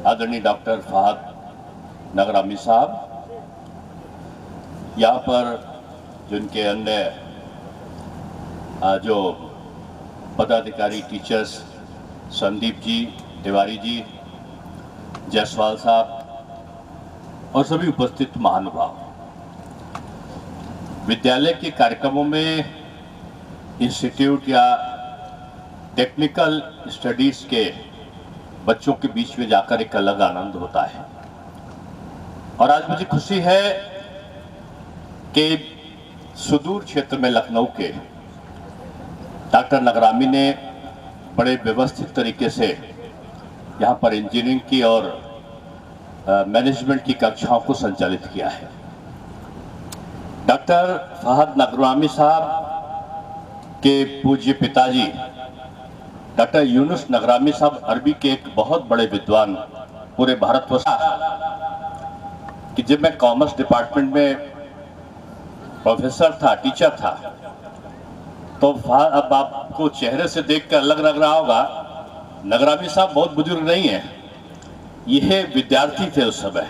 आदरणीय डॉक्टर फहद नगरामी साहब, यहाँ पर जिनके अन्य जो पदाधिकारी टीचर्स संदीप जी, तिवारी जी, जायसवाल साहब और सभी उपस्थित महानुभाव, विद्यालय के कार्यक्रमों में इंस्टीट्यूट या टेक्निकल स्टडीज के बच्चों के बीच में जाकर एक अलग आनंद होता है। और आज मुझे खुशी है कि सुदूर क्षेत्र में लखनऊ के डॉक्टर नगरामी ने बड़े व्यवस्थित तरीके से यहाँ पर इंजीनियरिंग की और मैनेजमेंट की कक्षाओं को संचालित किया है। डॉक्टर फहद नगरामी साहब के पूज्य पिताजी डॉक्टर यूनुस नगरामी साहब अरबी के एक बहुत बड़े विद्वान पूरे भारतवर्ष कि जब मैं कॉमर्स डिपार्टमेंट में प्रोफेसर था, टीचर था, तो अब आपको चेहरे से देखकर अलग लग रहा होगा, नगरामी साहब बहुत बुजुर्ग नहीं है, ये विद्यार्थी थे उस समय।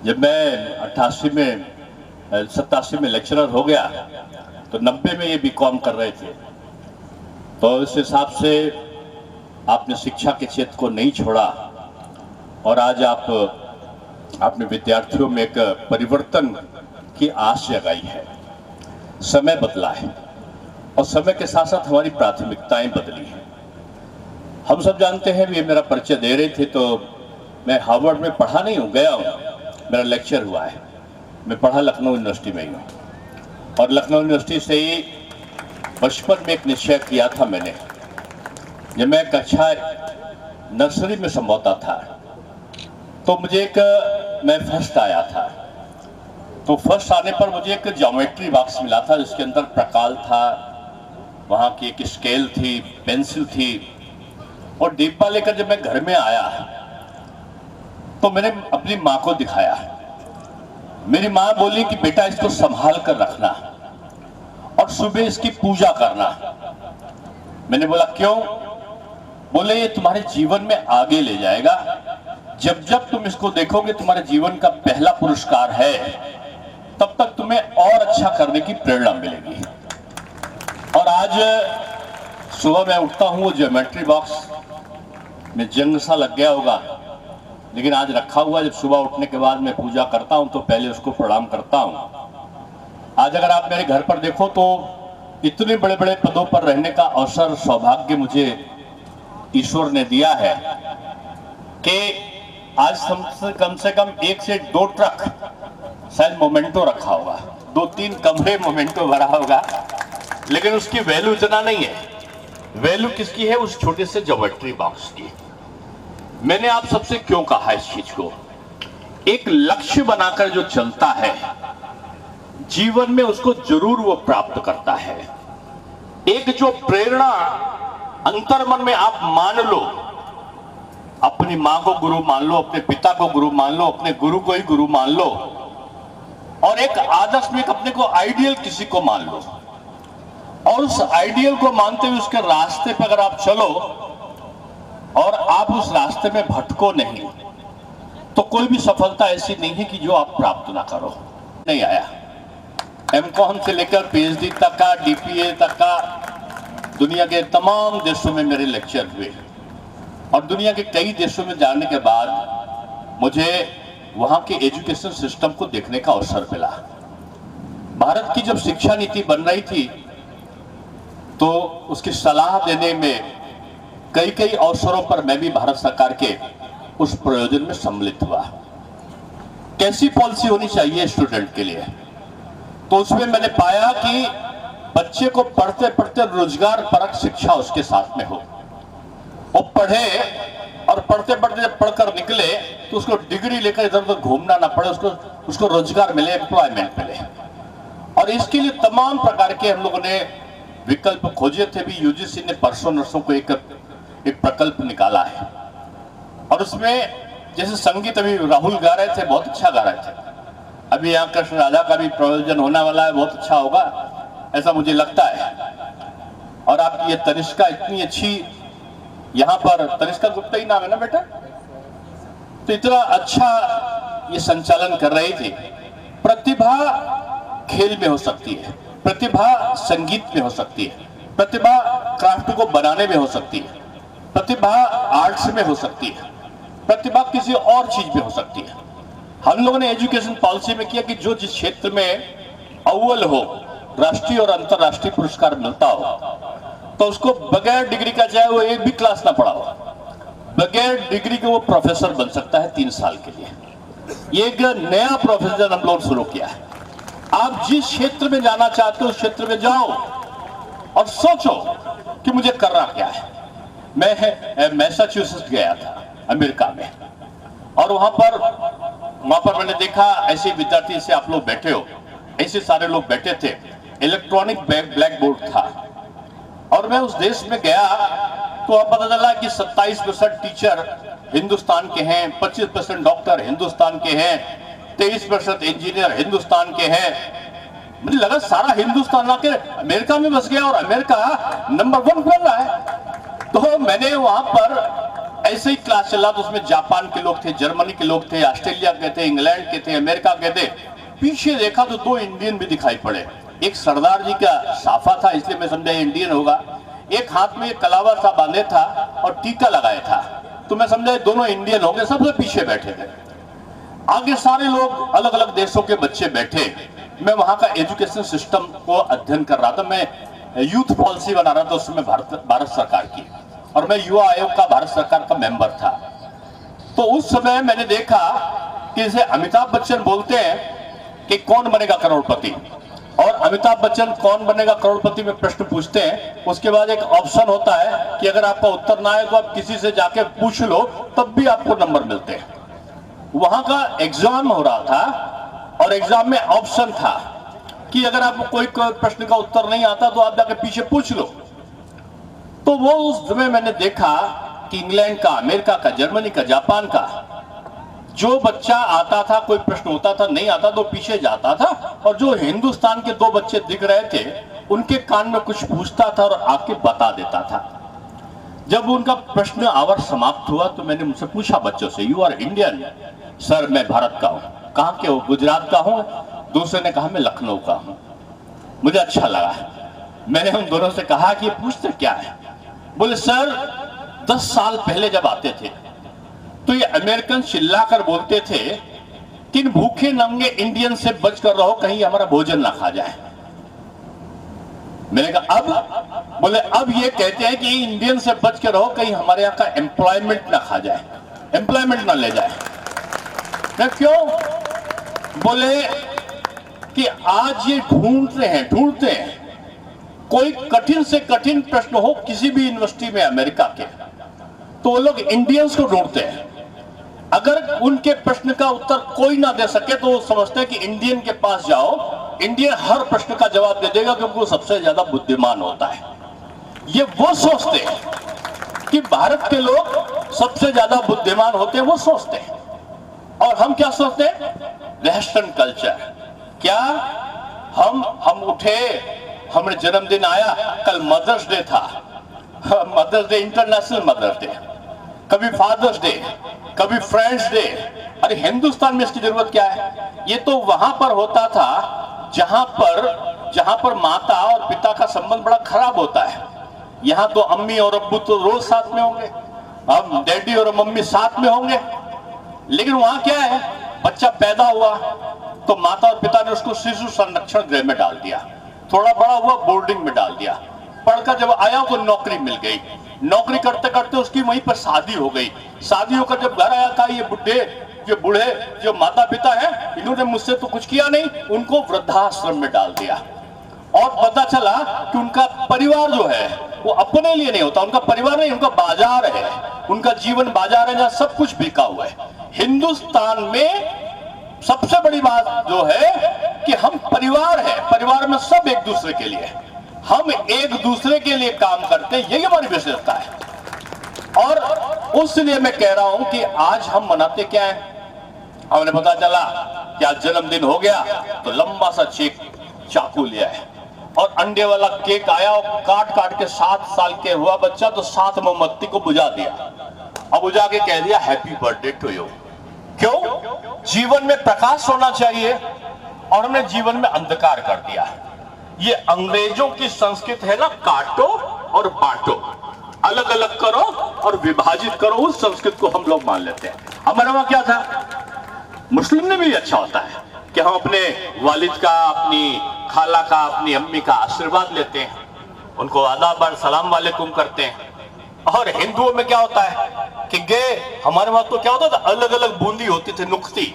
जब मैं 87 में लेक्चरर हो गया तो 90 में ये बीकॉम कर रहे थे। तो इस हिसाब से आपने शिक्षा के क्षेत्र को नहीं छोड़ा और आज आप अपने विद्यार्थियों में एक परिवर्तन की आस जगाई है। समय बदला है और समय के साथ साथ हमारी प्राथमिकताएं बदली हैं। हम सब जानते हैं, ये मेरा परिचय दे रहे थे तो मैं हार्वर्ड में पढ़ा नहीं हूँ, गया हूँ, मेरा लेक्चर हुआ है। मैं पढ़ा लखनऊ यूनिवर्सिटी में ही हूँ और लखनऊ यूनिवर्सिटी से ही बचपन में एक निश्चय किया था मैंने। जब मैं कक्षा नर्सरी में संभवता था तो मैं फर्स्ट आया था। तो फर्स्ट आने पर मुझे एक ज्योमेट्री बॉक्स मिला था जिसके अंदर प्रकाल था, वहाँ की एक स्केल थी, पेंसिल थी और डिब्बा लेकर जब मैं घर में आया तो मैंने अपनी माँ को दिखाया। मेरी माँ बोली कि बेटा इसको संभाल कर रखना और सुबह इसकी पूजा करना। मैंने बोला क्यों? बोले ये तुम्हारे जीवन में आगे ले जाएगा, जब जब तुम इसको देखोगे तुम्हारे जीवन का पहला पुरस्कार है, तब तक तुम्हें और अच्छा करने की प्रेरणा मिलेगी। और आज सुबह मैं उठता हूँ, वो ज्योमेट्री बॉक्स में जंग सा लग गया होगा, लेकिन आज रखा हुआ। जब सुबह उठने के बाद मैं पूजा करता हूँ तो पहले उसको प्रणाम करता हूँ। आज अगर आप मेरे घर पर देखो तो इतने बड़े बड़े पदों पर रहने का अवसर, सौभाग्य मुझे ईश्वर ने दिया है कि आज कम से कम 1 से 2 ट्रक शायद मोमेंटो रखा होगा, 2-3 कमरे मोमेंटो भरा होगा, लेकिन उसकी वैल्यू इतना नहीं है। वैल्यू किसकी है? उस छोटे से ज्योमेट्री बॉक्स की। मैंने आप सबसे क्यों कहा इस चीज को? एक लक्ष्य बनाकर जो चलता है जीवन में उसको जरूर वो प्राप्त करता है। एक जो प्रेरणा अंतर्मन में आप मान लो, अपनी मां को गुरु मान लो, अपने पिता को गुरु मान लो, अपने गुरु को ही गुरु मान लो और एक आदर्श में अपने को आइडियल किसी को मान लो और उस आइडियल को मानते हुए उसके रास्ते पर अगर आप चलो और आप उस रास्ते में भटको नहीं, तो कोई भी सफलता ऐसी नहीं है कि जो आप प्राप्त ना करो। नहीं आया एमकॉम से लेकर पीएचडी तक का, डीपीए तक का, दुनिया के तमाम देशों में मेरे लेक्चर हुए और दुनिया के कई देशों में जाने के बाद मुझे वहां के एजुकेशन सिस्टम को देखने का अवसर मिला। भारत की जब शिक्षा नीति बन रही थी तो उसकी सलाह देने में कई अवसरों पर मैं भी भारत सरकार के उस प्रयोजन में सम्मिलित हुआ। कैसी पॉलिसी होनी चाहिए स्टूडेंट के लिए, तो उसमें मैंने पाया कि बच्चे को पढ़ते पढ़ते रोजगार परक शिक्षा उसके साथ में हो। वो पढ़े और पढ़ते पढ़ते जब पढ़कर निकले तो उसको डिग्री लेकर इधर उधर घूमना ना पड़े, उसको रोजगार मिले, एम्प्लॉयमेंट मिले। और इसके लिए तमाम प्रकार के हम लोगों ने विकल्प खोजे थे। भी यूजीसी ने परसों नर्सों को एक प्रकल्प निकाला है और उसमें जैसे संगीत अभी राहुल गा रहे थे, बहुत अच्छा गा रहे थे, अभी यहाँ कृष्ण राधा का भी प्रयोजन होने वाला है, बहुत अच्छा होगा ऐसा मुझे लगता है। और आपकी ये तनिष्का इतनी अच्छी, यहाँ पर तनिष्का गुप्ता ही नाम है ना बेटा? तो इतना अच्छा ये संचालन कर रही थी। प्रतिभा खेल में हो सकती है, प्रतिभा संगीत में हो सकती है, प्रतिभा क्राफ्ट को बनाने में हो सकती है, प्रतिभा आर्ट्स में हो सकती है, प्रतिभा किसी और चीज में हो सकती है। हम लोगों ने एजुकेशन पॉलिसी में किया कि जो जिस क्षेत्र में अव्वल हो, राष्ट्रीय और अंतरराष्ट्रीय पुरस्कार मिलता हो, तो उसको बगैर डिग्री का, चाहे वो एक भी क्लास ना पढ़ा हो, बगैर डिग्री के वो प्रोफेसर बन सकता है 3 साल के लिए। ये एक नया प्रोफेसर हम लोग शुरू किया है। आप जिस क्षेत्र में जाना चाहते हो उस क्षेत्र में जाओ और सोचो कि मुझे करना क्या है। मैं मैसाचुसेट्स गया था अमेरिका में, और वहां पर मैंने देखा ऐसे विद्यार्थी से आप लोग बैठे हो, ऐसे सारे लोग बैठे थे, इलेक्ट्रॉनिक ब्लैक बोर्ड था। और मैं उस देश में गया तो अब पता चला कि 27% टीचर हिंदुस्तान के हैं, 25% डॉक्टर हिंदुस्तान के हैं, 23% इंजीनियर हिंदुस्तान के हैं। मुझे लगा सारा हिंदुस्तान आके अमेरिका में बस गया और अमेरिका नंबर 1 बन रहा है। तो मैंने वहां पर ऐसे ही क्लास चला, तो उसमें जापान के लोग थे, जर्मनी के लोग थे, ऑस्ट्रेलिया के थे, इंग्लैंड के थे, अमेरिका के थे। पीछे देखा तो 2 इंडियन भी दिखाई पड़े। एक सरदार जी का साफा था, इसलिए मैं समझा इंडियन होगा। एक हाथ में कलावा सा बांधे था और टीका लगाया था, तो मैं समझा दोनों इंडियन होंगे। सबसे पीछे बैठे थे, आगे सारे लोग अलग अलग देशों के बच्चे बैठे। मैं वहां का एजुकेशन सिस्टम को अध्ययन कर रहा था। मैं यूथ पॉलिसी बना रहा था उसमें भारत सरकार की, और मैं युवा आयोग का भारत सरकार का मेंबर था। तो उस समय मैंने देखा कि जैसे अमिताभ बच्चन बोलते हैं कि कौन बनेगा करोड़पति, और अमिताभ बच्चन कौन बनेगा करोड़पति में प्रश्न पूछते हैं, उसके बाद एक ऑप्शन होता है कि अगर आपका उत्तर ना आए तो आप किसी से जाके पूछ लो, तब भी आपको नंबर मिलते हैं। वहां का एग्जाम हो रहा था और एग्जाम में ऑप्शन था कि अगर आपको कोई प्रश्न का उत्तर नहीं आता तो आप जाके पीछे पूछ लो। तो वो उस समय मैंने देखा कि इंग्लैंड का, अमेरिका का, जर्मनी का, जापान का जो बच्चा आता था, कोई प्रश्न होता था, नहीं आता तो पीछे जाता था, और जो हिंदुस्तान के 2 बच्चे दिख रहे थे उनके कान में कुछ पूछता था और आके बता देता था। जब उनका प्रश्न आवर समाप्त हुआ तो मैंने मुझसे पूछा बच्चों से, यू आर इंडियन? सर मैं भारत का हूं। कहां के हो? गुजरात का हूं। दूसरे ने कहा मैं लखनऊ का हूं। मुझे अच्छा लगा। मैंने उन दोनों से कहा कि पूछते क्या है? बोले सर 10 साल पहले जब आते थे तो ये अमेरिकन चिल्लाकर बोलते थे कि इन भूखे नंगे इंडियन से बचकर रहो, कहीं हमारा भोजन ना खा जाए। मैंने कहा अब? बोले अब ये कहते हैं कि इंडियन से बच के रहो, कहीं हमारे यहाँ का एम्प्लॉयमेंट ना खा जाए, एम्प्लॉयमेंट ना ले जाए। मैं क्यों? बोले कि आज ये ढूंढते हैं कोई कठिन से कठिन प्रश्न हो किसी भी यूनिवर्सिटी में अमेरिका के, तो वो लोग इंडियंस को ढूंढते हैं। अगर उनके प्रश्न का उत्तर कोई ना दे सके तो वो समझते हैं कि इंडियन के पास जाओ, इंडियन हर प्रश्न का जवाब दे देगा क्योंकि वो सबसे ज्यादा बुद्धिमान होता है। ये वो सोचते हैं कि भारत के लोग सबसे ज्यादा बुद्धिमान होते हैं, वो सोचते हैं। और हम क्या सोचते हैं? Western culture. क्या हम उठे, हमारे जन्मदिन आया, कल मदर्स डे था, Mother's Day, international Mother's Day, कभी फादर्स डे, कभी फ्रेंड्स डे। अरे हिंदुस्तान में इसकी जरूरत क्या है? ये तो वहां पर होता था जहां पर माता और पिता का संबंध बड़ा खराब होता है। यहाँ तो अम्मी और अब्बू तो रोज साथ में होंगे, अब डैडी और मम्मी साथ में होंगे। लेकिन वहां क्या है? बच्चा पैदा हुआ तो माता और पिता ने उसको शिशु संरक्षण गृह में डाल दिया, थोड़ा बड़ा हुआ बोर्डिंग में डाल दिया, पढ़कर जब आया तो नौकरी मिल गई, नौकरी करते करते उसकी वहीं पर शादी हो गई, शादी होकर जब घर आया था ये बूढ़े जो माता पिता हैं, इन्होंने मुझसे तो कुछ किया नहीं, उनको वृद्धाश्रम में डाल दिया। और पता चला कि उनका परिवार जो है वो अपने लिए नहीं होता, उनका परिवार नहीं, उनका बाजार है, उनका जीवन बाजार है जहां सब कुछ बिका हुआ है। हिंदुस्तान में सबसे बड़ी बात जो है कि हम परिवार है, परिवार में सब एक दूसरे के लिए, हम एक दूसरे के लिए काम करते हैं, यही हमारी विशेषता है। और उसलिए मैं कह रहा हूं कि आज हम मनाते क्या है? हमने पता चला कि आज जन्मदिन हो गया तो लंबा सा चाकू लिया है और अंडे वाला केक आया और काट काट के 7 साल के हुआ बच्चा तो 7 मोमबत्ती को बुझा दिया, अब बुझा के कह दिया हैप्पी बर्थडे टू यू। क्यों? जीवन में प्रकाश होना चाहिए और हमने जीवन में अंधकार कर दिया। ये अंग्रेजों की संस्कृति है ना, काटो और बांटो, अलग अलग करो और विभाजित करो, उस संस्कृति को हम लोग मान लेते हैं। हमारे वहां क्या था? मुस्लिम में भी अच्छा होता है कि हम अपने वालिद का, अपनी खाला का, अपनी अम्मी का आशीर्वाद लेते हैं, उनको आदाब और सलाम वालेकुम करते हैं। और हिंदुओं में क्या होता है कि हमारे वहां तो क्या होता था, अलग अलग बूंदी होती थी, नुक्ती,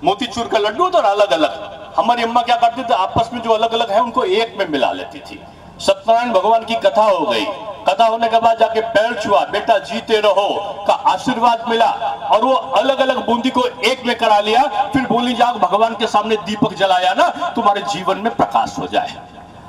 मोतीचूर का लड्डू होता था अलग अलग। हमारी अम्मा क्या करती थी, आपस में जो अलग अलग है उनको एक में मिला लेती थी। सत्यनारायण भगवान की कथा हो गई, कथा होने के बाद जाके पैर छुआ, बेटा जीते रहो का आशीर्वाद मिला, और वो अलग अलग बूंदी को एक में करा लिया। फिर बोली, जाग भगवान के सामने दीपक जलाया ना, तुम्हारे जीवन में प्रकाश हो जाए।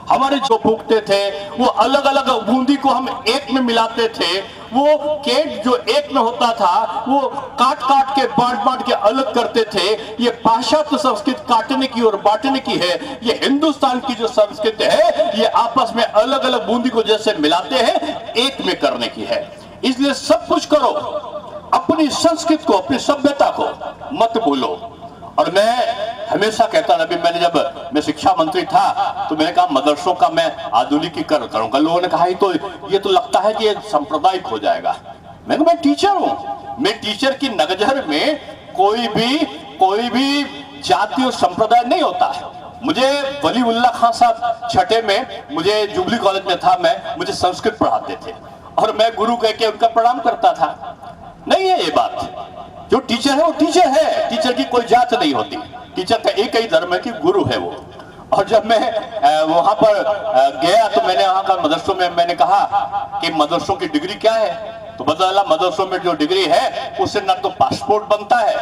हमारे जो फूकते थे वो अलग अलग बूंदी को हम एक में मिलाते थे। वो केक जो एक में होता था वो काट काट के बांट बांट के अलग करते थे। ये पाश्चात्य संस्कृति काटने की और बांटने की है। ये हिंदुस्तान की जो संस्कृति है ये आपस में अलग अलग बूंदी को जैसे मिलाते हैं एक में करने की है। इसलिए सब कुछ करो, अपनी संस्कृति को, अपनी सभ्यता को मत भूलो। और मैं हमेशा कहता था, जब मैं शिक्षा मंत्री था तो मैंने कहा मदरसों का मैं आधुनिकीकरण करूंगा। लोगों ने कहा ये तो लगता है कि ये सांप्रदायिक हो जाएगा। मैं टीचर हूं, मैं टीचर की नगजर में कोई भी जाति और संप्रदाय नहीं होता है। मुझे वलीउल्लाह खान साहब छठे में, मुझे जुबली कॉलेज में था, मुझे संस्कृत पढ़ाते थे और मैं गुरु कह के उनका प्रणाम करता था। नहीं है ये बात, जो टीचर है वो टीचर है, टीचर की कोई जात नहीं होती, टीचर का एक ही धर्म है कि गुरु है वो। और जब मैं वहां पर गया तो मैंने वहां का मदरसों में मैंने कहा कि मदरसों की डिग्री क्या है, तो बदला मदरसों में जो डिग्री है उससे ना तो पासपोर्ट बनता है,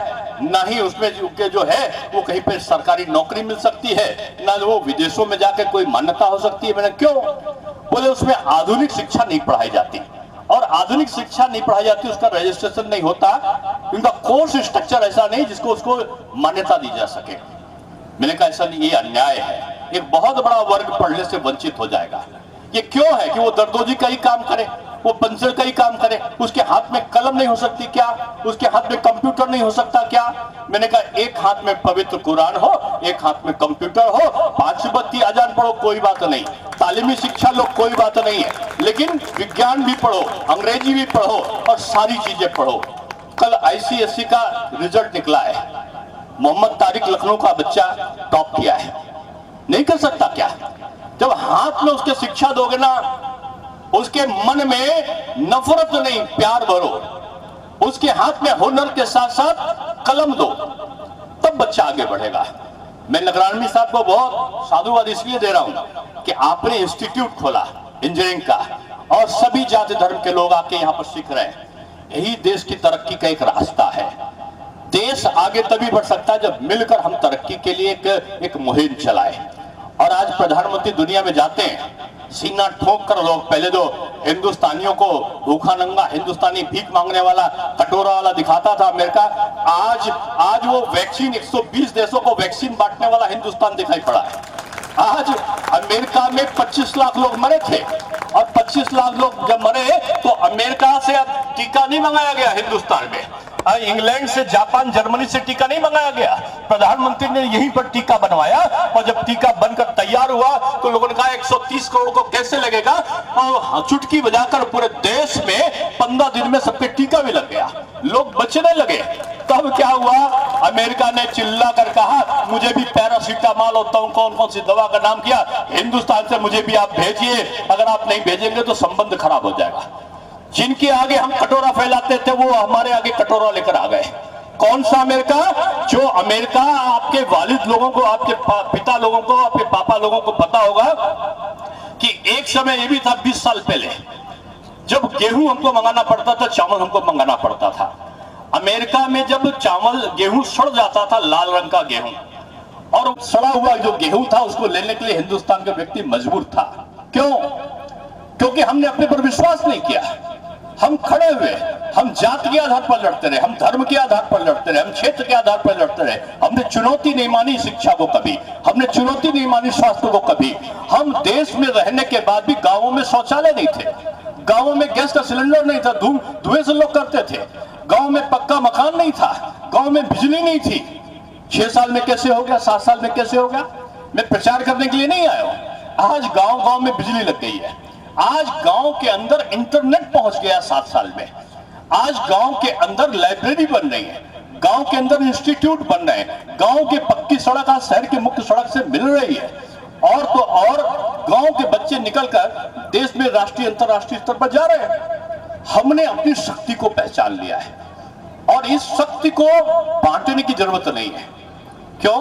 ना ही उसमें जो है वो कहीं पे सरकारी नौकरी मिल सकती है, ना वो विदेशों में जाकर कोई मान्यता हो सकती है। मैंने क्यों? बोले उसमें आधुनिक शिक्षा नहीं पढ़ाई जाती, और आधुनिक शिक्षा नहीं पढ़ाई जाती उसका रजिस्ट्रेशन नहीं होता, उनका कोर्स स्ट्रक्चर ऐसा नहीं जिसको उसको मान्यता दी जा सके। मैंने कहा ऐसा नहीं, ये अन्याय है, एक बहुत बड़ा वर्ग पढ़ने से वंचित हो जाएगा। ये क्यों है कि वो दर्दोजी का ही काम करे, वो पंचर का ही काम करे, उसके हाथ में कलम नहीं हो सकती क्या? उसके हाथ में कंप्यूटर नहीं हो सकता क्या? मैंने कहा एक हाथ में पवित्र कुरान हो, एक हाथ में कंप्यूटर हो, 5 बत्ती अजान पढ़ो, कोई बात नहीं, तालीमी शिक्षा लो, कोई बात नहीं है, लेकिन विज्ञान भी पढ़ो, अंग्रेजी भी पढ़ो और सारी चीजें पढ़ो। कल ICSE का रिजल्ट निकला है, मोहम्मद तारिक लखनऊ का बच्चा टॉप किया है। नहीं कर सकता क्या? जब हाथ में उसके शिक्षा दोगे ना, उसके मन में नफरत नहीं प्यार भरो, उसके हाथ में हुनर के साथ साथ कलम दो, तब बच्चा आगे बढ़ेगा। मैं नगरानवी साहब को बहुत साधुवाद इसलिए दे रहा हूं कि आपने इंस्टीट्यूट खोला इंजीनियरिंग का और सभी जाति धर्म के लोग आके यहाँ पर सीख रहे हैं। यही देश की तरक्की का एक रास्ता है। देश आगे तभी बढ़ सकता है जब मिलकर हम तरक्की के लिए एक मुहिम चलाएं। और आज प्रधानमंत्री दुनिया में जाते हैं, सीना ठोक कर लोग, पहले जो हिंदुस्तानियों को भूखा नंगा हिंदुस्तानी भीख मांगने वाला कटोरा वाला दिखाता था अमेरिका, आज वो वैक्सीन 120 देशों को वैक्सीन बांटने वाला हिंदुस्तान दिखाई पड़ा है। आज अमेरिका में 25 लाख लोग मरे थे और 25 लाख लोग जब मरे तो अमेरिका से अब टीका नहीं मंगाया गया हिंदुस्तान में, इंग्लैंड से, जापान, जर्मनी से टीका नहीं मंगाया गया, प्रधानमंत्री ने यहीं पर टीका बनवाया। और जब टीका बनकर तैयार हुआ तो लोगों ने कहा 130 करोड़ को कैसे लगेगा, और चुटकी बजाकर पूरे देश में 15 दिन में सबके टीका भी लग गया, लोग बचने लगे। तब क्या हुआ, अमेरिका ने चिल्ला कर कहा मुझे भी पैरासीटामॉल और कौन कौन सी दवा का नाम किया, हिंदुस्तान से मुझे भी आप भेजिए, अगर आप नहीं भेजेंगे तो संबंध खराब हो जाएगा। जिनके आगे हम कटोरा फैलाते थे वो हमारे आगे कटोरा लेकर आ गए। कौन सा अमेरिका? जो अमेरिका आपके वालिद लोगों को, आपके पिता लोगों को, आपके पापा लोगों को पता होगा कि एक समय ये भी था 20 साल पहले, जब गेहूं हमको मंगाना पड़ता था, चावल हमको मंगाना पड़ता था। अमेरिका में जब चावल, गेहूं सड़ जाता था, लाल रंग का गेहूं, और सड़ा हुआ जो गेहूं था उसको लेने के लिए हिंदुस्तान का व्यक्ति मजबूर था। क्यों? क्योंकि हमने अपने पर विश्वास नहीं किया। हम खड़े हुए, हम जात के आधार पर लड़ते रहे, हम धर्म के आधार पर लड़ते रहे, हम क्षेत्र के आधार पर लड़ते रहे। हमने चुनौती नहीं मानी शिक्षा को कभी, हमने चुनौती नहीं मानी स्वास्थ्य को कभी। हम देश में रहने के बाद भी गांवों में शौचालय नहीं थे, गांवों में गैस का सिलेंडर नहीं था, धुएं से लोग करते थे, गांव में पक्का मकान नहीं था, गांव में बिजली नहीं थी। 6 साल में कैसे हो गया, 7 साल में कैसे हो गया? मैं प्रचार करने के लिए नहीं आया हूं। आज गांव गांव में बिजली लग गई है। आज गांव के अंदर इंटरनेट पहुंच गया 7 साल में। आज गांव के अंदर लाइब्रेरी बन रही है, गांव के अंदर इंस्टीट्यूट बन रहे हैं, गांव की पक्की सड़क आज शहर की मुख्य सड़क से मिल रही है। और तो और गांव के बच्चे निकलकर देश में राष्ट्रीय अंतरराष्ट्रीय स्तर पर जा रहे हैं। हमने अपनी शक्ति को पहचान लिया है और इस शक्ति को बांटने की जरूरत नहीं है। क्यों?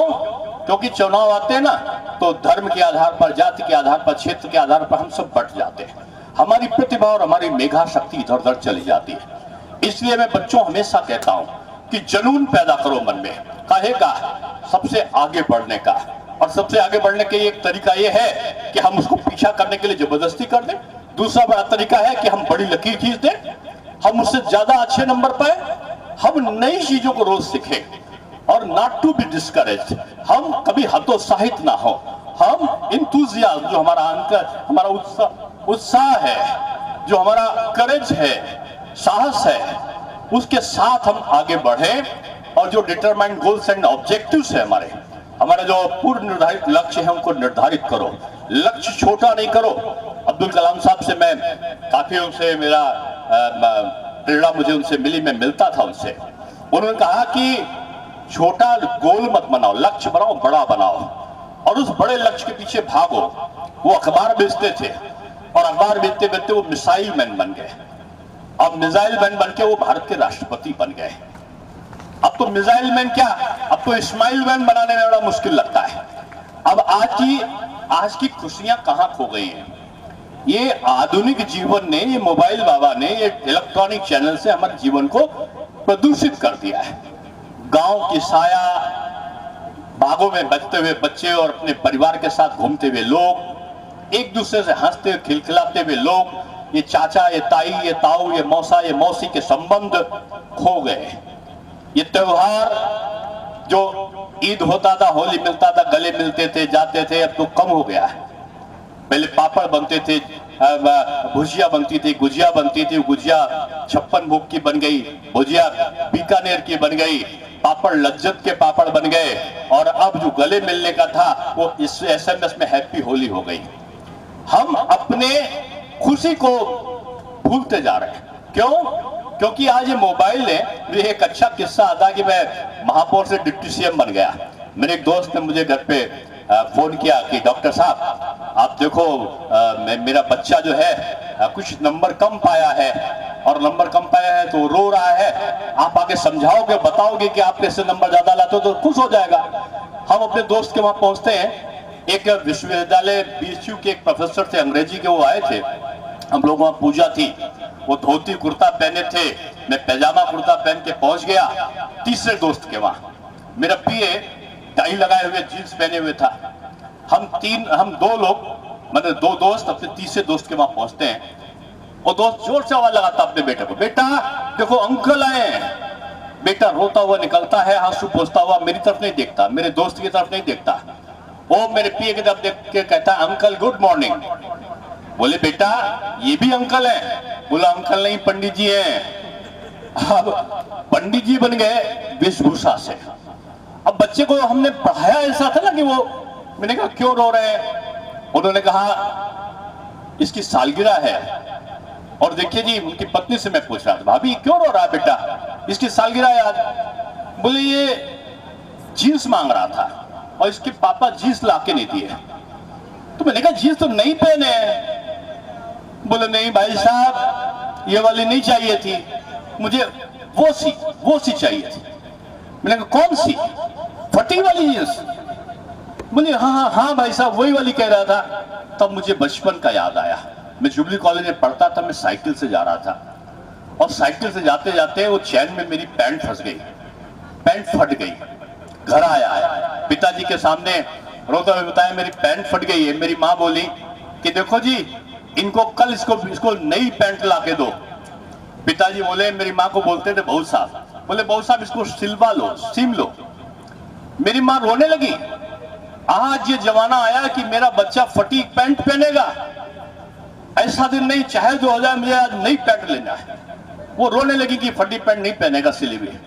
क्योंकि चुनाव आते हैं ना, तो धर्म के आधार पर, जाति के आधार पर, क्षेत्र के आधार पर हम सब बट जाते हैं। हमारी प्रतिभा और हमारी मेधा शक्ति इधर उधर चली जाती है। इसलिए मैं बच्चों हमेशा कहता हूं कि जुनून पैदा करो मन में, काहे का, सबसे आगे बढ़ने का। और सबसे आगे बढ़ने का एक तरीका यह है कि हम उसको पीछा करने के लिए जबरदस्ती कर दें। दूसरा बड़ा तरीका है कि हम बड़ी लकीर खींच दें, हम उससे ज्यादा अच्छे नंबर पाए, हम नई चीजों को रोज सीखें और नॉट टू बी डिस्करेज्ड। हम कभी हतोत्साहित ना हो, हम इंथुजियाज्म, जो हमारा हमारा उत्साह है, जो हमारा करेज है, साहस है, उसके साथ हम आगे बढ़े। और जो डिटरमाइंड गोल्स एंड ऑब्जेक्टिव्स है हमारे जो पूर्व निर्धारित लक्ष्य है, उनको निर्धारित करो। लक्ष्य छोटा नहीं करो। अब्दुल कलाम साहब से मैं काफी, उनसे मेरा प्रेरणा मुझे उनसे मिली, मैं मिलता था उनसे। उन्होंने कहा कि छोटा गोल मत बनाओ, लक्ष्य बनाओ, बड़ा बनाओ और उस बड़े लक्ष्य के पीछे भागो। वो अखबार बेचते थे और अखबार बेचते बेचते वो मिसाइल मैन बन गए। अब मिसाइल मैन बन के वो भारत के राष्ट्रपति बन गए। अब तो मिसाइल मैन क्या, अब तो इस्माइल मैन बनाने में बड़ा मुश्किल लगता है। अब आज की खुशियां कहां खो गई हैं? ये आधुनिक जीवन ने, ये मोबाइल बाबा ने, ये इलेक्ट्रॉनिक चैनल से हमारे जीवन को प्रदूषित कर दिया है। गांव की साया, बागों में बचते हुए बच्चे और अपने परिवार के साथ घूमते हुए लोग, एक दूसरे से हंसते खिलखिलाते हुए लोग, ये चाचा, ये ताई, ये ताऊ, ये मौसा, ये मौसी के संबंध खो गए। ये त्योहार जो ईद होता था, होली मिलता था, गले मिलते थे, जाते थे, अब तो कम हो गया है। पहले पापड़ बनते थे, भुजिया बनती थी, गुजिया बनती थी, गुजिया 56 भोग की बन गई, भुजिया बीकानेर की बन गई, पापड़ लज्जत के पापड़ बन गए। और अब जो गले मिलने का था वो इस SMS में हैप्पी होली हो गई। हम अपने खुशी को भूलते जा रहे हैं। क्यों? क्योंकि आज ये मोबाइल ने, मुझे एक अच्छा किस्सा आता कि मैं महापौर से डिप्टी CM बन गया। मेरे एक दोस्त ने मुझे घर पे फोन किया कि डॉक्टर साहब आप देखो, मेरा बच्चा जो है कुछ नंबर कम पाया है, और नंबर कम पाया है तो रो रहा है, आप आके समझाओगे, बताओगे कि आप कैसे नंबर ज्यादा लाते हो तो खुश हो जाएगा। हम अपने दोस्त के वहां पहुंचते हैं। एक विश्वविद्यालय BSU के एक प्रोफेसर थे, अंग्रेजी के, वो आए थे। हम लोग वहां पूजा थी, वो धोती कुर्ता पहने थे, मैं पैजामा कुर्ता पहन के पहुंच गया। तीसरे दोस्त के वहां मेरा PA टाई लगाए हुए, जींस पहने हुए था। हम 2 लोग, मतलब 2 दोस्त, अपने तीसरे दोस्त के वहां पहुंचते हैं। वो दोस्त जोर से आवाज लगाता अपने बेटे को, बेटा देखो अंकल आए हैं। बेटा रोता हुआ निकलता है, आंसू पोंछता हुआ, मेरी तरफ नहीं देखता, मेरे दोस्त की तरफ नहीं देखता, वो मेरे PA की तरफ देख के कहता है अंकल गुड मॉर्निंग। बोले बेटा ये भी अंकल है? बोला अंकल नहीं, पंडित जी हैं। अब पंडित जी बन गए वेशभूषा से। अब बच्चे को हमने पढ़ाया ऐसा था ना कि वो, मैंने कहा क्यों रो रहे हैं? उन्होंने कहा इसकी सालगिरह है। और देखिए जी, उनकी पत्नी से मैं पूछ रहा था, भाभी क्यों रो रहा है बेटा, इसकी सालगिरह है आज। बोले ये जीन्स मांग रहा था और इसके पापा जीन्स ला के नहीं दिए। तो मैंने कहा जीन्स तो नहीं पहने हैं। बोले नहीं भाई साहब, ये वाली नहीं चाहिए थी, मुझे वो सी चाहिए थी। मैंने कहा कौन सी? फटी वाली जींस? बोले हाँ भाई साहब वही वाली कह रहा था। तब मुझे बचपन का याद आया। मैं जुबली कॉलेज में पढ़ता था, मैं साइकिल से जा रहा था और साइकिल से जाते जाते वो चैन में मेरी पैंट फंस गई, पैंट फट गई। घर आया, पिताजी के सामने रोते हुए बताया मेरी पैंट फट गई है। मेरी माँ बोली कि देखो जी, इनको कल इसको नई पैंट ला के दो। पिताजी बोले, मेरी माँ को बोलते थे बहू साहब, बोले बहू साहब इसको सिलवा लो, सीम लो। मेरी माँ रोने लगी। आज ये जमाना आया कि मेरा बच्चा फटी पैंट पहनेगा, ऐसा दिन नहीं, चाहे जो हो जाए, मुझे आज नई पैंट लेना है। वो रोने लगी कि फटी पैंट नहीं पहनेगा, सिली हुई।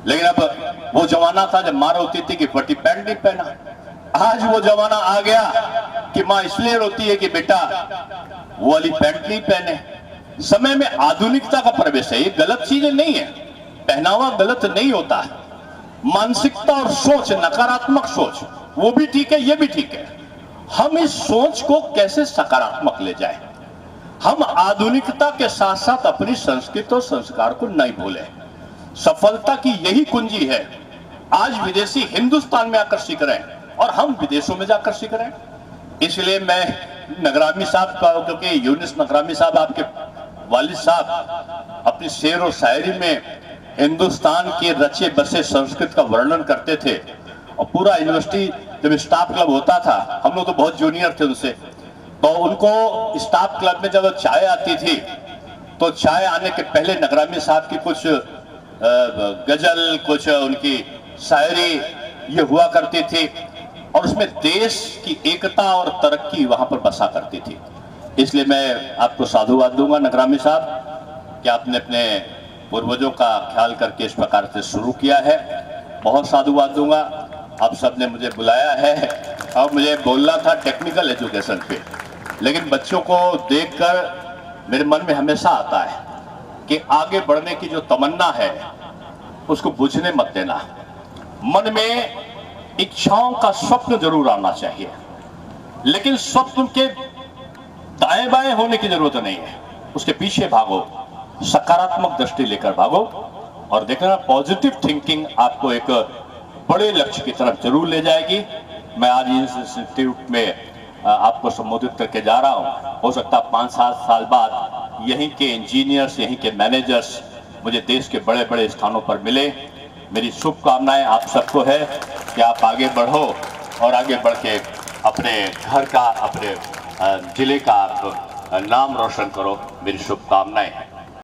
लेकिन अब वो जमाना था जब माँ रोती थी कि फटी पैंट नहीं पहना। आज वो जमाना आ गया कि माँ इसलिए रोती है कि बेटा वो वाली पैंट नहीं पहने। समय में आधुनिकता का प्रवेश है, ये गलत चीजें नहीं है, पहनावा गलत नहीं होता है। मानसिकता और सोच, नकारात्मक सोच, वो भी ठीक है, ये भी ठीक है। हम इस सोच को कैसे सकारात्मक ले जाएं? हम आधुनिकता के साथ साथ अपनी संस्कृति और संस्कार को नहीं भूलें। सफलता की यही कुंजी है। आज विदेशी हिंदुस्तान में आकर सीख रहे हैं और हम विदेशों में जाकर सीख रहे हैं। इसलिए मैं नगरामी साहब का, क्योंकि यूनिस नगरामी साहब आपके वालिद साहब अपनी शेर और शायरी में हिंदुस्तान के रचे बसे संस्कृत का वर्णन करते थे। और पूरा यूनिवर्सिटी जब स्टाफ क्लब होता था, हम लोग तो बहुत जूनियर थे उनसे, तो उनको स्टाफ क्लब में जब चाय आती थी तो चाय आने के पहले नगरामी साहब की कुछ गजल, कुछ उनकी शायरी ये हुआ करती थी और उसमें देश की एकता और तरक्की वहां पर बसा करती थी। इसलिए मैं आपको साधुवाद दूंगा नगरामी साहब कि आपने अपने पूर्वजों का ख्याल करके इस प्रकार से शुरू किया है। बहुत साधुवाद दूंगा। आप सबने मुझे बुलाया है और मुझे बोलना था टेक्निकल एजुकेशन पे, लेकिन बच्चों को देखकर मेरे मन में हमेशा आता है कि आगे बढ़ने की जो तमन्ना है उसको बुझने मत देना। मन में इच्छाओं का स्वप्न जरूर आना चाहिए, लेकिन स्वप्न के दाएं बाएं होने की जरूरत नहीं है। उसके पीछे भागो, सकारात्मक दृष्टि लेकर भागो और देखना पॉजिटिव थिंकिंग आपको एक बड़े लक्ष्य की तरफ जरूर ले जाएगी। मैं आज इस इंस्टीट्यूट में आपको संबोधित करके जा रहा हूं। हो सकता है 5-7 साल बाद यहीं के इंजीनियर्स, यहीं के मैनेजर्स मुझे देश के बड़े बड़े स्थानों पर मिले। मेरी शुभकामनाएं आप सबको है कि आप आगे बढ़ो और आगे बढ़ के अपने घर का, अपने जिले का आप नाम रोशन करो। मेरी शुभकामनाएं हैं।